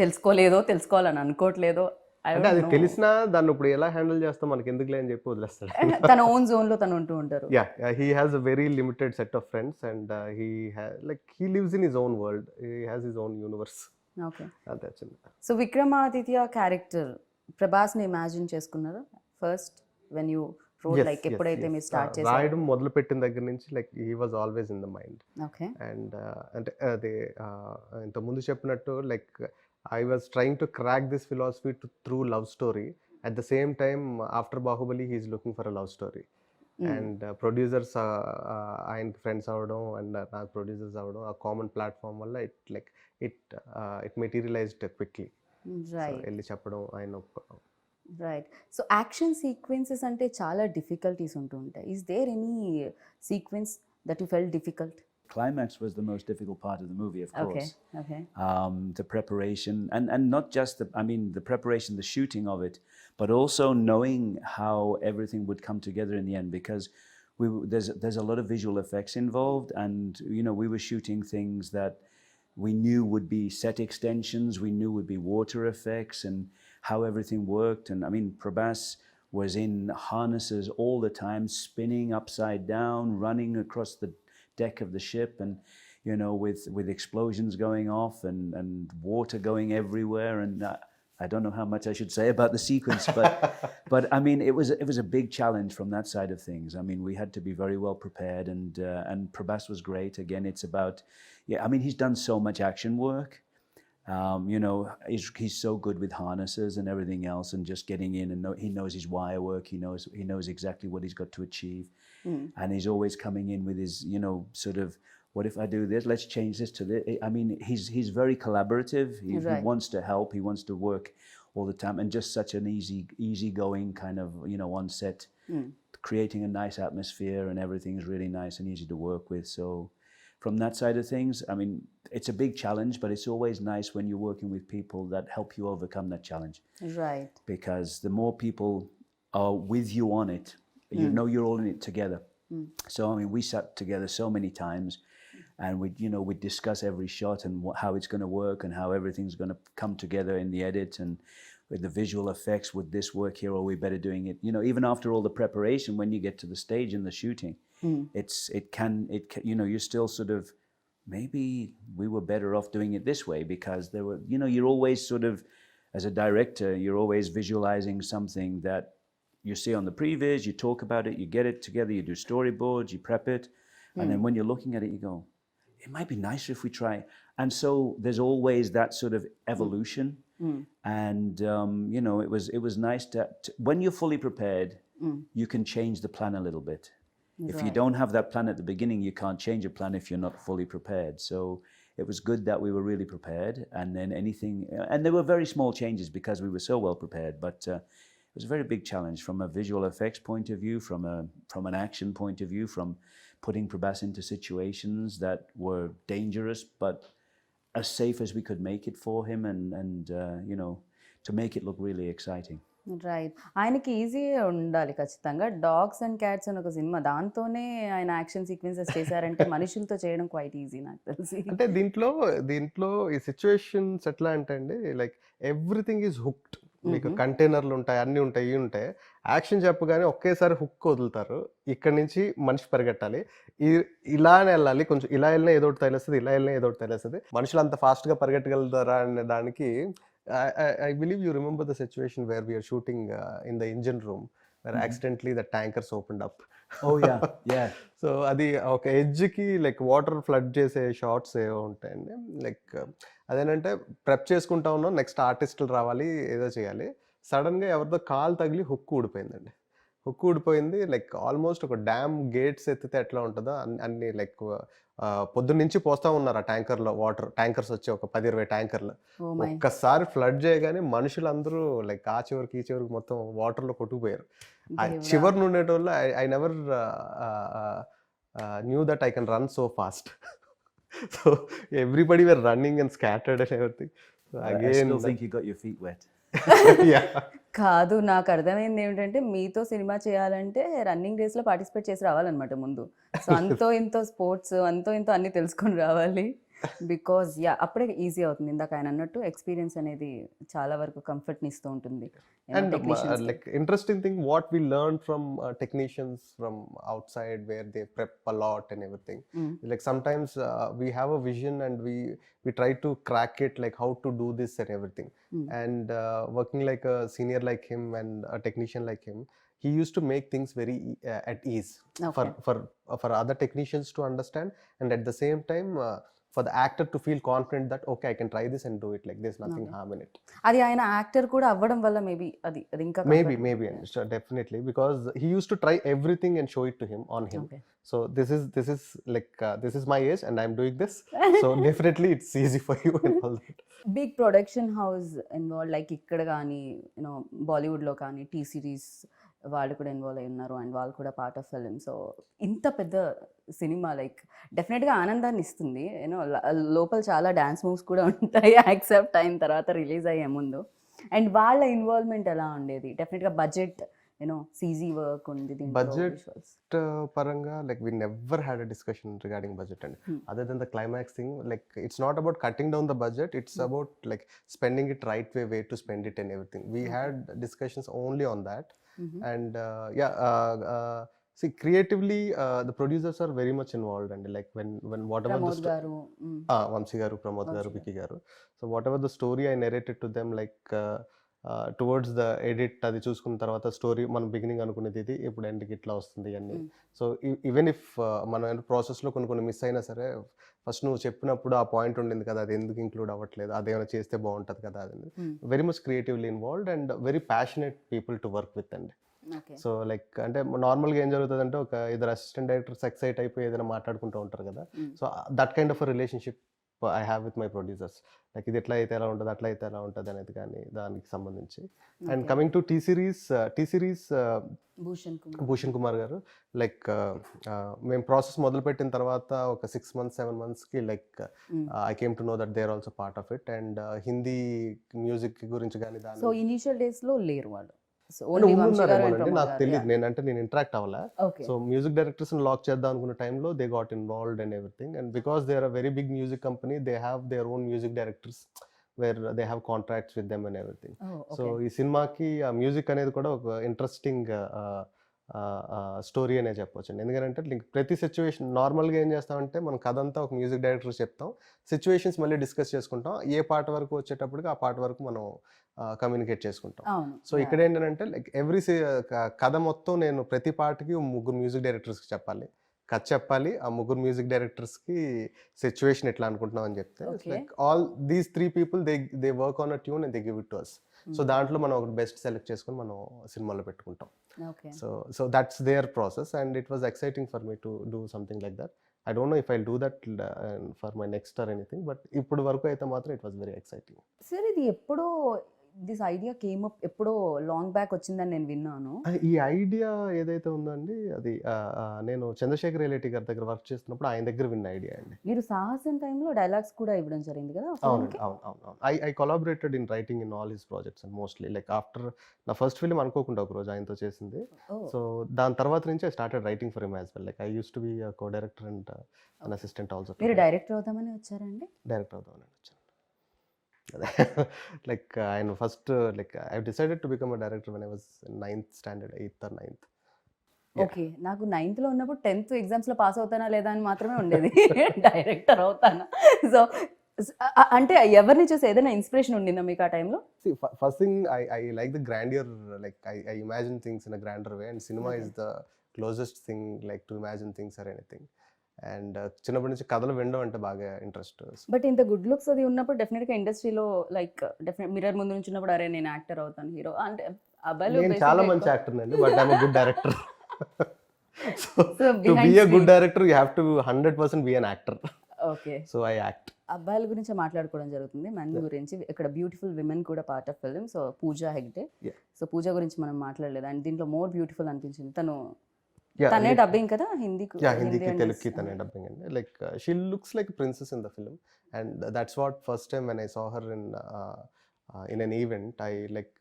[SPEAKER 1] తెలుసుకోవాలని అనుకోవట్లేదో.
[SPEAKER 2] అంటే అది తెలిసినా దాన్ని ఇప్పుడు ఎలా హ్యాండిల్ చేస్తాం మనకి ఎందుకులే అని చెప్పి వదిలేస్తాడు.
[SPEAKER 1] తన ఓన్ జోన్ లో తను ఉంటూ ఉంటారు.
[SPEAKER 2] Yeah, he has a very limited set of friends and he lives in his own world, he has his own universe.
[SPEAKER 1] Okay,
[SPEAKER 2] అంతే.
[SPEAKER 1] సో విక్రమాదిత్య క్యారెక్టర్ ప్రభాస్ ని ఇమాజిన్ చేసుకున్నారా first when you road, like ఎప్పుడైతే మీరు start చేశారు?
[SPEAKER 2] రాయడం మొదలు పెట్టిన దగ్గర నుంచి like he was always in the mind.
[SPEAKER 1] Okay,
[SPEAKER 2] and అంటే అదే ఇంత ముందు చెప్పినట్టు like I was trying to crack this philosophy through love story. At the same time, after Bahubali, he is looking for a love story. And producers, ఆయన friends avadam and నాకు producers avadam, a common platform వల్ల it materialized quickly.
[SPEAKER 1] Right.
[SPEAKER 2] So elli చెప్పడం ఆయన.
[SPEAKER 1] Right. So action sequences అంటే చాలా difficulties ఉంటూ ఉంటాయి. Is there any sequence that you felt difficult
[SPEAKER 3] climax was the most difficult part of the movie, of course.
[SPEAKER 1] Okay.
[SPEAKER 3] The preparation, and not just the preparation, the shooting of it, but also knowing how everything would come together in the end, because there's a lot of visual effects involved, and we were shooting things that we knew would be set extensions, we knew would be water effects, and how everything worked. And Prabhas was in harnesses all the time, spinning upside down, running across the deck of the ship, and with explosions going off and water going everywhere. And I don't know how much I should say about the sequence, but it was a big challenge from that side of things. We had to be very well prepared, and Prabhas was great. Again, it's about he's done so much action work. He's so good with harnesses and everything else, and just getting in, and he knows his wire work. He knows exactly what he's got to achieve, and he's always coming in with his sort of, what if I do this? Let's change this to this. He's very collaborative. He wants to help. He wants to work all the time, and just such an easygoing kind of on set, creating a nice atmosphere, and everything is really nice and easy to work with. So from that side of things, it's a big challenge, but it's always nice when you're working with people that help you overcome that challenge.
[SPEAKER 1] Right.
[SPEAKER 3] Because the more people are with you on it, you're all in it together. So we sat together so many times, and we'd discuss every shot and how it's going to work, and how everything's going to come together in the edit, and with the visual effects, would this work here, or are we better doing it? Even after all the preparation, when you get to the stage in the shooting, it can you're still sort of, maybe we were better off doing it this way, because there were you're always sort of, as a director, you're always visualizing something that you see on the previs, you talk about it, you get it together, you do storyboards, you prep it, and then when you're looking at it, you go, it might be nicer if we try. And so there's always that sort of evolution. And it was nice to when you're fully prepared, you can change the plan a little bit. If you don't have that plan at the beginning, you can't change a plan if you're not fully prepared. So it was good that we were really prepared, and then and there were very small changes because we were so well prepared, but it was a very big challenge from a visual effects point of view, from an action point of view, from putting Prabhas into situations that were dangerous, but as safe as we could make it for him, and to make it look really exciting.
[SPEAKER 1] Right. ఆయనకి ఈజీగా ఉండాలి ఖచ్చితంగా. Dogs and cats అని ఒక cinema, దాంతోనే ఆయన action sequences చేశారంటే మనుషులతో చేయడం క్వైట్ ఈజీ నాకు తెలిసి.
[SPEAKER 2] అంటే దీంట్లో ఈ సిచ్యువేషన్స్ ఎట్లా అంటే అండి, లైక్ ఎవ్రీథింగ్ ఈజ్ హుక్డ్. మీకు కంటైనర్లు ఉంటాయి, అన్నీ ఉంటాయి, ఇవి ఉంటాయి. యాక్షన్ చెప్పగానే ఒకేసారి హుక్ వదులుతారు. ఇక్కడి నుంచి మనిషి పరిగెట్టాలి, ఇలానే వెళ్ళాలి, కొంచెం ఇలా వెళ్ళినా ఏదో ఒకటి తగిలేస్తుంది, ఇలా వెళ్ళినా ఏదో ఒకటి తగిలేస్తుంది. మనుషులు అంత ఫాస్ట్గా పరిగెట్టగలుగుతారా అనే దానికి, I believe you remember the situation where we are shooting in the engine room, where accidentally the tankers opened up.
[SPEAKER 3] Oh yeah.
[SPEAKER 2] So అది ఒక ఎడ్జ్కి లైక్ వాటర్ ఫ్లడ్ చేసే షార్ట్స్ ఏవో ఉంటాయండి. లైక్ అదేంటంటే ప్రెప్ చేసుకుంటా ఉన్నాం, నెక్స్ట్ ఆర్టిస్టులు రావాలి, ఏదో చేయాలి. సడన్గా ఎవరితో కాలు తగిలి హుక్ ఊడిపోయిందండి. హుక్ ఊడిపోయింది. లైక్ ఆల్మోస్ట్ ఒక డ్యామ్ గేట్స్ ఎత్తితే ఎట్లా ఉంటుందో అన్ని లైక్ పొద్దున్న నుంచి పోస్తా ఉన్నారు ఆ ట్యాంకర్లో వాటర్. ట్యాంకర్స్ వచ్చి ఒక 10-20 ట్యాంకర్లు. ఒక్కసారి ఫ్లడ్ చేయగానే మనుషులందరూ లైక్ ఆ చివరికి ఈ చివరికి మొత్తం వాటర్లో కొట్టుకుపోయారు. చివరి నుండేటోళ్ళు I never knew that I can run so fast. So everybody were running and scattered and everything.
[SPEAKER 3] I still think you got your feet wet.
[SPEAKER 1] కాదు, నాకు అర్థమైంది ఏమిటంటే, మీతో సినిమా చేయాలంటే రన్నింగ్ రేస్లో పార్టిసిపేట్ చేసి రావాలన్నమాట ముందు. సో అంతో ఇంతో స్పోర్ట్స్, అంతో ఇంతో అన్ని తెలుసుకొని రావాలి. బికాజ్ అప్పుడే ఈజీ అవుతుంది. ఇందాక ఆయన అన్నట్టు ఎక్స్పీరియన్స్ అనేది చాలా వరకు కంఫర్ట్ని ఇస్తూ ఉంటుంది.
[SPEAKER 2] And like interesting thing, what we learned from technicians from outside, where they prep a lot and everything. Like sometimes we have a vision and we try to crack it, like how to do this and everything. And working like a senior like him and a technician like him, he used to make things very at ease for other technicians to understand, and at the same time for the actor to feel confident that okay, I can try this and do it, like there's nothing harm in it.
[SPEAKER 1] అది ఆయన actor కూడా అవ్వడం వల్ల maybe అది ఇంకా
[SPEAKER 2] maybe definitely, because he used to try everything and show it to him on him. So this is like this is my age and I'm doing this, so definitely it's easy for you and all that.
[SPEAKER 1] Big production house involve, like ఇక్కడ కానీ బాలీవుడ్లో కానీ T series వాళ్ళు కూడా involve అయి ఉన్నారు and వాళ్ళు కూడా పార్ట్ ఆఫ్ ఫిలిం. సో ఇంత పెద్ద సినిమా లైక్ డెఫినెట్గా ఆనందాన్ని ఇస్తుంది. యూనో లోపల చాలా డ్యాన్స్ మూవ్స్ కూడా ఉంటాయి యాక్సెప్ట్ అయిన తర్వాత, రిలీజ్ అయ్యే ముందు. అండ్ వాళ్ళ ఇన్వాల్వ్మెంట్ ఎలా ఉండేది? డెఫినెట్గా బడ్జెట్, యూనో సీజీ వర్క్ ఉంది దీంట్లో.
[SPEAKER 2] Budget
[SPEAKER 1] visuals.
[SPEAKER 2] paranga, like we never had a discussion regarding budget, and other than the climax thing, like it's not about cutting down the budget, it's about like spending it right way to spend it and everything. We had discussions only on that. And see, creatively the producers are very much involved, and like when whatever
[SPEAKER 1] Pramod గారు,
[SPEAKER 2] Vamsi garu, Pramod garu, Vicky garu, so whatever the story I narrated to them, like towards the edit అది చూసుకున్న తర్వాత story మనం beginning అనుకునేది ఇది ఇప్పుడు ఎండ్కి ఇట్లా వస్తుంది అన్నీ. సో ఈవెన్ ఇఫ్ మనం ప్రాసెస్లో కొన్ని మిస్ అయినా సరే, ఫస్ట్ నువ్వు చెప్పినప్పుడు ఆ పాయింట్ ఉండింది కదా, అది ఎందుకు ఇంక్లూడ్ అవ్వట్లేదు, అదేమైనా చేస్తే బాగుంటుంది కదా, అది very much creatively involved and very passionate people to work with అండి. సో లైక్ అంటే నార్మల్గా ఏం జరుగుతుంది అంటే, ఒక ఇద్దరు అసిస్టెంట్ డైరెక్టర్స్ ఎక్సైట్ అయిపోయి ఏదైనా మాట్లాడుకుంటూ ఉంటారు కదా. So that kind of a relationship I have with my producers. Like ఇది ఎట్లా అయితే ఎలా ఉంటుంది, అట్లా అయితే ఎలా ఉంటుంది అనేది కానీ దానికి సంబంధించి. And coming to T series Bhushan Kumar garu, like మేము ప్రాసెస్ మొదలుపెట్టిన తర్వాత ఒక 6 months 7 monthsకి like I came to know that they are also part of it. And Hindi music గురించి కానీ దాని
[SPEAKER 1] సో ఇనిషియల్ డేస్లో లేరు వాళ్ళు,
[SPEAKER 2] నాకు తెలియదు, నేను ఇంటరాక్ట్ అవ్వలే. సో మ్యూజిక్ డైరెక్టర్స్ లాక్ చేద్దాం అనుకున్న టైంలో they got involved and everything. And because they are a very big music company, they have their own music directors where they have contracts with them and everything. So ఈ సినిమాకి ఆ music అనేది కూడా ఒక interesting story అనే చెప్పవచ్చు అండి. ఎందుకంటే ప్రతి సిచ్యువేషన్ నార్మల్గా ఏం చేస్తామంటే, మనం కథ అంతా ఒక మ్యూజిక్ డైరెక్టర్ చెప్తాం, సిచ్యువేషన్స్ మళ్ళీ డిస్కస్ చేసుకుంటాం, ఏ పాట వరకు వచ్చేటప్పటికి ఆ పాట వరకు మనం కమ్యూనికేట్ చేసుకుంటాం. సో ఇక్కడ ఏంటంటే లైక్ ఎవ్రీ కథ మొత్తం నేను ప్రతి పాటకి 3 మ్యూజిక్ డైరెక్టర్స్కి చెప్పాలి, కథ చెప్పాలి, ఆ 3 మ్యూజిక్ డైరెక్టర్స్కి సిచ్యువేషన్ ఎట్లా అనుకుంటున్నాం అని చెప్తే, like all these 3 people they work on a tune and they give it to us. So దాంట్లో మనం ఒక బెస్ట్ సెలెక్ట్ చేసుకొని మనం సినిమాలో పెట్టుకుంటాం. So that's their process and it was exciting for me to do something like that. I don't know if I'll do that for my next or anything, but ఇప్పుడు వరకు అయితే మాత్రం it was very exciting.
[SPEAKER 1] Sir ఇది ఎప్పుడో this idea came up, ఎప్పుడో long back వచ్చిందని నేను విన్నాను.
[SPEAKER 2] ఈ ఐడియా ఏదైతే ఉందండి, అది నేను చంద్రశేఖర్ రిలేటి గారి దగ్గర వర్క్ చేస్తున్నప్పుడు ఆయన దగ్గర విన్న ఐడియా అండి.
[SPEAKER 1] మీరు సాహసం టైంలో డైలాగ్స్ కూడా ఇవ్వడం జరిగింది కదా?
[SPEAKER 2] అవును. I collaborated in writing in all his projects and mostly like after నా ఫస్ట్ ఫిల్మ్ అనుకోకుండా ఒక రోజు ఆయనతో చేసింది. సో దాని తర్వాత నుంచి I started writing for him as well. Like I use to be co director and an assistant also.
[SPEAKER 1] మీరు డైరెక్టర్ అవుతామని వచ్చారండి?
[SPEAKER 2] డైరెక్టర్ అవుతామని వచ్చాను. లైక్ ఆయన first like I decided to become a director when I was 9th standard, 8th or 9th.
[SPEAKER 1] Okay, నాకు 9th లో ఉన్నప్పుడు 10th ఎగ్జామ్స్లో పాస్ అవుతానా లేదా అని మాత్రమే ఉండేది, డైరెక్టర్ అవుతానా. సో అంటే ఎవరిని చూసి ఏదైనా ఇన్స్పిరేషన్ ఉండిందా మీకు ఆ టైంలో?
[SPEAKER 2] First thing I like the grandeur, like I imagine things in a grander way, and cinema is the closest thing like to imagine things or anything. And చిన్నప్పటి నుంచి కథలు వినడం అంటే బాగా ఇంట్రెస్ట్.
[SPEAKER 1] బట్ ఇంత గుడ్ లుక్స్ అది ఉన్నప్పుడు డెఫినెట్గా ఇండస్ట్రీలో లైక్ డెఫినెట్ మిర్రర్ ముందు నుంచి ఉన్నప్పుడు అరే నేను యాక్టర్ అవుతాను, హీరో అంటే అబ్బాయిలు
[SPEAKER 2] నేను చాలా మంచి యాక్టర్ అండి, but I'm a good director. So to be a good director you have to 100% be an actor.
[SPEAKER 1] Okay,
[SPEAKER 2] so I act.
[SPEAKER 1] అబ్బాయిల గురించి మాట్లాడుకోవడం జరుగుతుంది, మెన్ గురించి. ఇక్కడ బ్యూటిఫుల్ విమెన్ కూడా part of film. So Pooja Hegde, so Pooja గురించి మనం మాట్లాడలేదు అండ్ దీంట్లో మోర్ బ్యూటిఫుల్ అనిపించింది. తనే డబ్బింగ్ కదా హిందీకి,
[SPEAKER 2] తెలుగుకి తనే డబ్బింగ్ అండి. Like she looks like princess in the film and that's what first time when I saw her in an event I like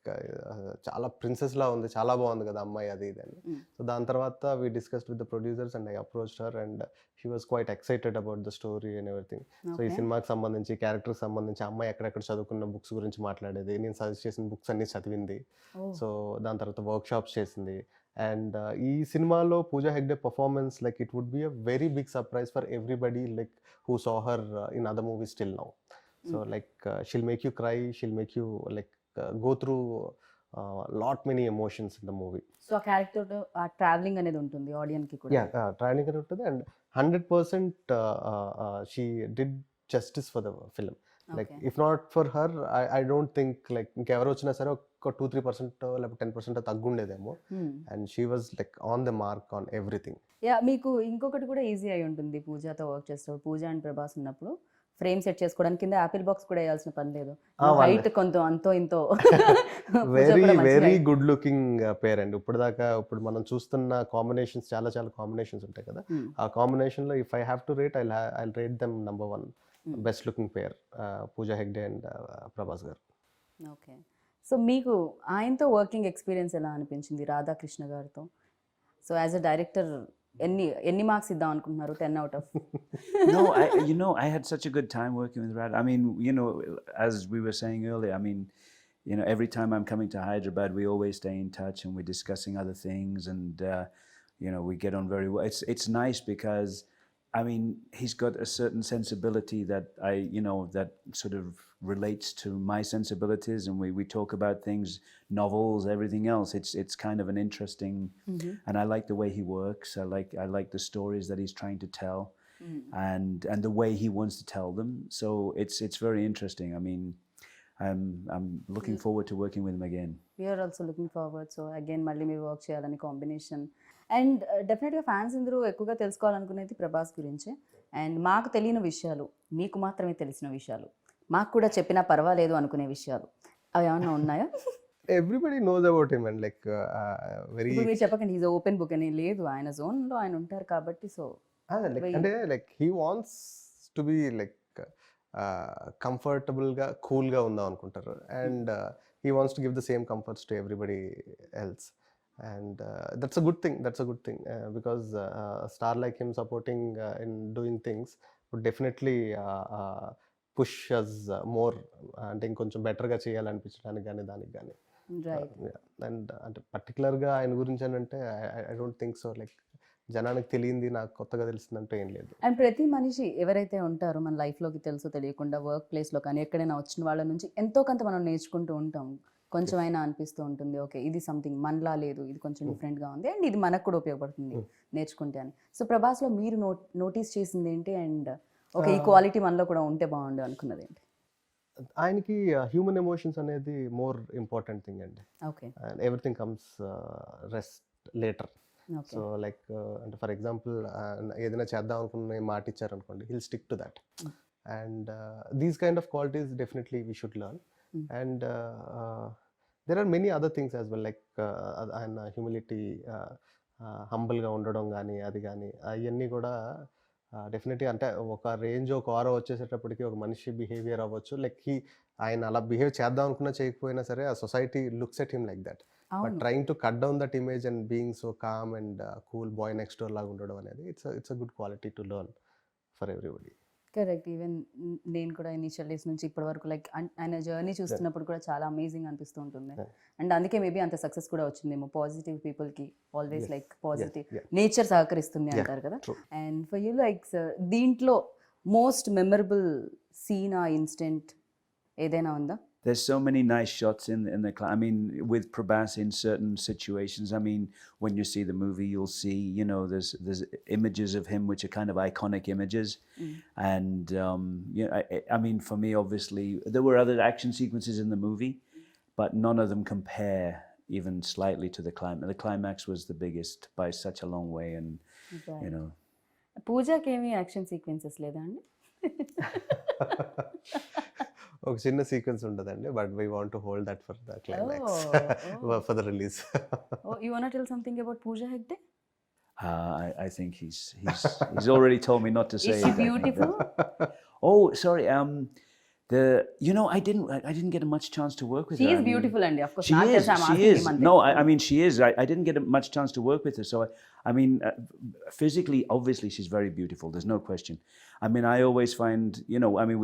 [SPEAKER 2] చాలా ప్రిన్సెస్ లా ఉంది, చాలా బాగుంది కదా అమ్మాయి అది ఇది అని. సో దాని తర్వాత we discussed with the producers and I approached her and she was quite excited about the story and everything. So ఈ సినిమాకి సంబంధించి క్యారెక్టర్కి సంబంధించి అమ్మాయి ఎక్కడెక్కడ చదువుకున్న బుక్స్ గురించి మాట్లాడేది, నేను సజెస్ట్ చేసిన బుక్స్ అన్ని చదివింది. సో దాని తర్వాత వర్క్ షాప్స్ చేసింది. అండ్ ఈ సినిమాలో Pooja Hegde performance like it would be a very big surprise for everybody like who saw her in other movies till now. So like she'll make you cry, she'll make you like go through lot many emotions in the movie.
[SPEAKER 1] So ఆ character ఆ traveling అనేది ఉంటుంది audience కి కూడా.
[SPEAKER 2] Traveling అనేది ఉంటుంది and 100% she did justice for the film. Like if not for her I don't think like ఇంకెవరు వచ్చినా సరే ఒక 2-3% లేకపోతే 10% తగ్గుండేదేమో. And she was like on the mark on everything.
[SPEAKER 1] Yeah, మీకు ఇంకొకటి కూడా ఈజీ అయి ఉంటుంది పూజాతో వర్క్ చేస్తారు. పూజ అండ్ ప్రభాస్ ఉన్నప్పుడు ఫ్రేమ్ సెట్ చేసుకోవడానికి కింద యాపిల్ బాక్స్ కూడా వేయాల్సిన పని లేదు.
[SPEAKER 2] వాళ్ళే.
[SPEAKER 1] హైట్ కొంత అంతో ఇంతో పూజ
[SPEAKER 2] వెరీ
[SPEAKER 1] కూడా మంచి
[SPEAKER 2] వెరీ
[SPEAKER 1] height.
[SPEAKER 2] గుడ్ లుకింగ్ పేర్ అండి. ఇప్పుడు మనం చూస్తున్న కాంబినేషన్స్ చాలా చాలా కాంబినేషన్స్ ఉంటాయి కదా.
[SPEAKER 1] Hmm.
[SPEAKER 2] ఆ కాంబినేషన్లో if I have to rate I rate them number 1 best looking pair, Pooja Hegde and Prabhas garu.
[SPEAKER 1] Okay. So మీకు ఆయనతో వర్కింగ్ ఎక్స్పీరియన్స్ ఎలా అనిపించింది రాధాకృష్ణ గారితో? సో యాజ్ అ డైరెక్టర్ ఎన్ని మార్క్స్ ఇద్దాం అనుకుంటున్నారు 10 out of?
[SPEAKER 3] No, I had such a good time working with Radha. I mean, as we were saying earlier, I mean, every time I'm coming to Hyderabad, we always stay in touch and we're discussing other things, and we get on very well. It's nice because, I mean, he's got a certain sensibility that that sort of relates to my sensibilities, and we talk about things, novels, everything else. It's kind of an interesting, and I like the way he works. I like the stories that he's trying to tell, and the way he wants to tell them. So it's very interesting. I mean, I'm looking forward to working with him again.
[SPEAKER 1] We are also looking forward. So again మళ్ళీ మీరు work చేయాలని combination. And డెఫినెట్గా fans అందరూ ఎక్కువగా తెలుసుకోవాలనుకునేది ప్రభాస్ గురించే. And మాకు తెలియని విషయాలు, మీకు మాత్రమే తెలిసిన విషయాలు, మాకు కూడా చెప్పినా పర్వాలేదు అనుకునే విషయాలు అవి ఏమన్నా ఉన్నాయా?
[SPEAKER 2] Everybody knows about him and like very
[SPEAKER 1] ఇప్పుడు మీరు చెప్పకండి ఈజ్ ఓపెన్ బుక్ అని. లేదు, ఆయన జోన్లో ఆయన ఉంటారు కాబట్టి. సో
[SPEAKER 2] అంటే like he wants to be like కంఫర్టబుల్గా కూల్గా ఉందాం అనుకుంటారు, and he wants to give the same comforts to everybody else, and that's a good thing because a star like him supporting in doing things would definitely push us more, అంటే ఇంకొంచెం బెటర్గా చేయాలనిపించడానికి కానీ దానికి కానీ.
[SPEAKER 1] రైట్.
[SPEAKER 2] అండ్ అంటే పర్టికులర్గా ఆయన గురించి అని అంటే I don't think so. Like జనానికి తెలియంది నాకు కొత్తగా తెలిసిందంటే ఏం లేదు.
[SPEAKER 1] అండ్ ప్రతి మనిషి ఎవరైతే ఉంటారో మన లైఫ్లోకి తెలుసో తెలియకుండా వర్క్ ప్లేస్లో కానీ ఎక్కడైనా వచ్చిన వాళ్ళ నుంచి ఎంతో కొంత మనం నేర్చుకుంటూ ఉంటాం. కొంచెం అయినా అనిపిస్తూ ఉంటుంది, ఓకే ఇది సంథింగ్ మనలా లేదు, ఇది కొంచెం డిఫరెంట్గా ఉంది, అండ్ ఇది మనకు కూడా ఉపయోగపడుతుంది నేర్చుకుంటే అని. సో ప్రభాస్లో మీరు నోటీస్ చేసింది ఏంటి? అండ్ ఓకే ఈ క్వాలిటీ మనలో కూడా ఉంటే బాగుండు అనుకున్నది ఏంటి?
[SPEAKER 2] ఆయనకి హ్యూమన్ ఎమోషన్స్ అనేది మోర్ ఇంపార్టెంట్ థింగ్ అండి.
[SPEAKER 1] Okay.
[SPEAKER 2] Everything comes rest later. So like అంటే ఫర్ ఎగ్జాంపుల్ ఏదైనా చేద్దాం అనుకున్న మాట ఇచ్చారనుకోండి, hill stick to that, and these kind of qualities definitely we should learn. And there are many other things as well, like ఆయన humility, హంబుల్గా ఉండడం కానీ అది కానీ అవన్నీ కూడా డెఫినెట్లీ అంటే ఒక రేంజ్ ఒక ఆరో వచ్చేసేటప్పటికి ఒక మనిషి బిహేవియర్ అవ్వచ్చు, లైక్ ఆయన అలా బిహేవ్ చేద్దాం అనుకున్నా చేయకపోయినా సరే ఆ society looks at him like that, but trying to cut down that image and being so calm and cool bye next door లాగా ఉండడం అనేది it's a good quality to learn for everybody.
[SPEAKER 1] Correct. Even నేను కూడా initial days నుంచి ఇప్పటి వరకు like ఆయన journey చూస్తున్నప్పుడు కూడా చాలా అమేజింగ్ అనిపిస్తూ ఉంటుంది. అండ్ అందుకే మేబీ అంత సక్సెస్ కూడా వచ్చిందేమో. పాజిటివ్ పీపుల్కి ఆల్వేస్ లైక్ పాజిటివ్ నేచర్ సహకరిస్తుంది అంటారు కదా. అండ్ ఫర్ యూ లైక్ దీంట్లో మోస్ట్ మెమరబుల్ సీన్ ఆ ఇన్సిడెంట్ ఏదైనా ఉందా?
[SPEAKER 3] There's so many nice shots in the I mean, with Prabhas in certain situations. I mean, when you see the movie, you'll see, there's images of him which are kind of iconic images. And, I mean, for me, obviously, there were other action sequences in the movie, but none of them compare even slightly to the climax. The climax was the biggest by such a long way, and,
[SPEAKER 1] పూజకి ఏమి action sequences లేదా అండి?
[SPEAKER 2] ఒక చిన్న sequence ఉండదండి, but we want to hold that for the climax for the release.
[SPEAKER 1] You want to tell something about Pooja Hegde?
[SPEAKER 3] I think he's already told me not to say.
[SPEAKER 1] Is she beautiful?
[SPEAKER 3] Oh, sorry. I didn't get much chance to work with her.
[SPEAKER 1] She is beautiful, and of course,
[SPEAKER 3] she is. No, I mean, she is. I didn't get much chance to work with her. So, I mean, physically, obviously, she's very beautiful. There's no question. I mean, I always find,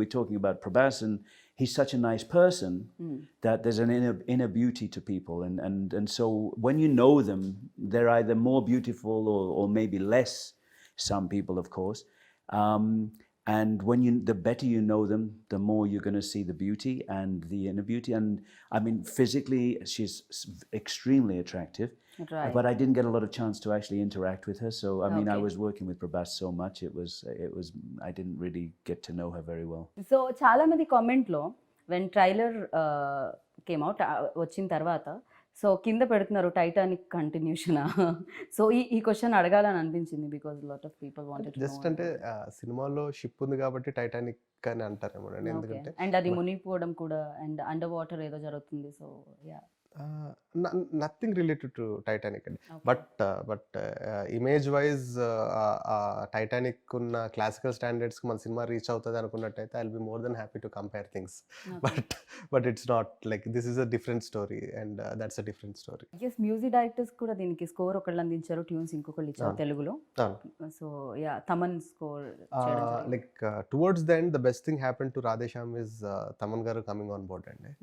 [SPEAKER 3] we're talking about Prabhas, and he's such a nice person that there's an inner beauty to people. And so when you know them, they're either more beautiful or maybe less, some people, of course. And the better you know them, the more you're going to see the beauty and the inner beauty. And I mean, physically, she's extremely attractive.
[SPEAKER 1] Right.
[SPEAKER 3] But I didn't get a lot of chance to actually interact with her. So, I mean, I was working with Prabhas so much, it was, I didn't really get to know her very well.
[SPEAKER 1] So, చాలా మంది కామెంట్లో when trailer came out, వచ్చిన తర్వాత so కింద పెడుతున్నారు Titanic కంటిన్యూషనా. So ఈ question అడగాలని అనిపించింది because lot of people wanted to
[SPEAKER 2] just అంటే సినిమాలో షిప్ ఉంది కాబట్టి టైటానిక్ అని అంటారేమో అండి. ఎందుకంటే
[SPEAKER 1] అండ్ అది మునిగిపోవడం కూడా అండ్ అండర్ వాటర్ ఏదో జరుగుతుంది. So yeah
[SPEAKER 2] nothing related to Titanic అండి. బట్ ఇమేజ్ వైజ్ టైటానిక్ ఉన్న క్లాసికల్ స్టాండర్డ్స్కి మన సినిమా రీచ్ అవుతుంది అనుకున్నట్టయితే I will be more than happy to compare things. But it's not like this is a different story and that's a different story.
[SPEAKER 1] Yes music directors కూడా దీనికి score ఒకళ్ళు అందించారు, ట్యూన్స్ ఇంకొకళ్ళు ఇచ్చారు తెలుగులో. So yeah Thaman score
[SPEAKER 2] like towards the end the best thing happen to Radhe Shyam is Thaman గారు coming on board అండి.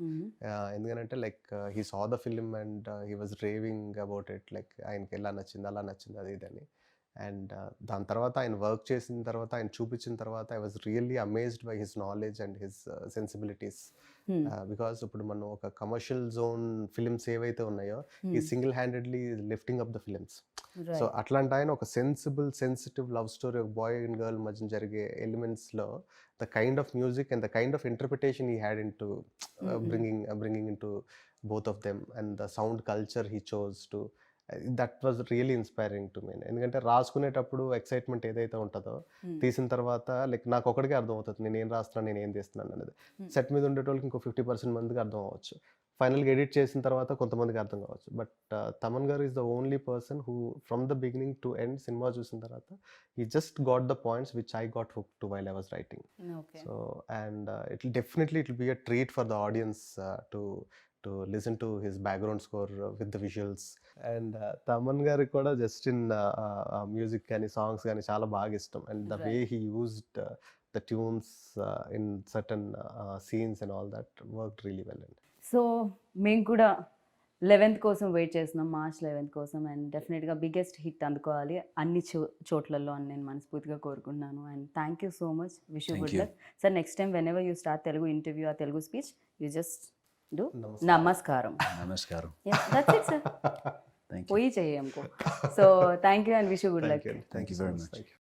[SPEAKER 2] ఎందుకంటే like he saw the film and he was raving about it, like ఆయనకి ఎలా నచ్చింది అలా నచ్చింది అది ఇదని. అండ్ దాని తర్వాత ఆయన వర్క్ చేసిన తర్వాత ఆయన చూపించిన తర్వాత I was really amazed by his knowledge and his sensibilities. Because ఇప్పుడు మనం ఒక కమర్షియల్ జోన్ ఫిలిమ్స్ ఏవైతే ఉన్నాయో ఈ single handedly lifting up the films. So అట్లాంటి ఆయన ఒక సెన్సిటివ్ లవ్ స్టోరీ, ఒక బాయ్ అండ్ గర్ల్ మధ్య జరిగే ఎలిమెంట్స్లో the kind of music and the kind of interpretation he had in to bringing into both of them and the sound culture he chose to, that was really inspiring to me. ఎందుకంటే రాసుకునేటప్పుడు excitement ఏదైతే ఉంటుందో తీసిన తర్వాత like నాకు ఒకటికే అర్థం అవుతుంది నేను ఏం రాస్తున్నాను నేను ఏం చేస్తున్నాను అనేది. సెట్ మీద ఉండేటోళ్ళకి ఇంకో 50% మందికి అర్థం అవ్వచ్చు, ఫైనల్గా ఎడిట్ చేసిన తర్వాత కొంతమందికి అర్థం కావచ్చు. బట్ తమన్ గారు is the only person who from the beginning to end cinema చూసిన తర్వాత he just got the points which I got hooked to while I was writing. So and it will be a treat for the audience to listen to his background score with the visuals. And Thaman గారి కూడా just in music కానీ songs కానీ చాలా బాగా ఇష్టం. And the way he used the tunes in certain scenes and all that worked really well.
[SPEAKER 1] So మేము కూడా 11th కోసం వెయిట్ చేస్తున్నాం, March 11th కోసం. అండ్ డెఫినెట్గా బిగ్గెస్ట్ హిట్ అందుకోవాలి అన్ని చోట్లలో అని నేను మనస్ఫూర్తిగా కోరుకుంటున్నాను. And thank you so much, wish you good luck sir. Next time when ever you start Telugu interview ఆ Telugu speech you just do నమస్కారం.
[SPEAKER 3] నమస్కారం.
[SPEAKER 1] That's it sir. పోయి చెయ్యి हमको. So thank you and wish you good luck.
[SPEAKER 3] Thank you very much.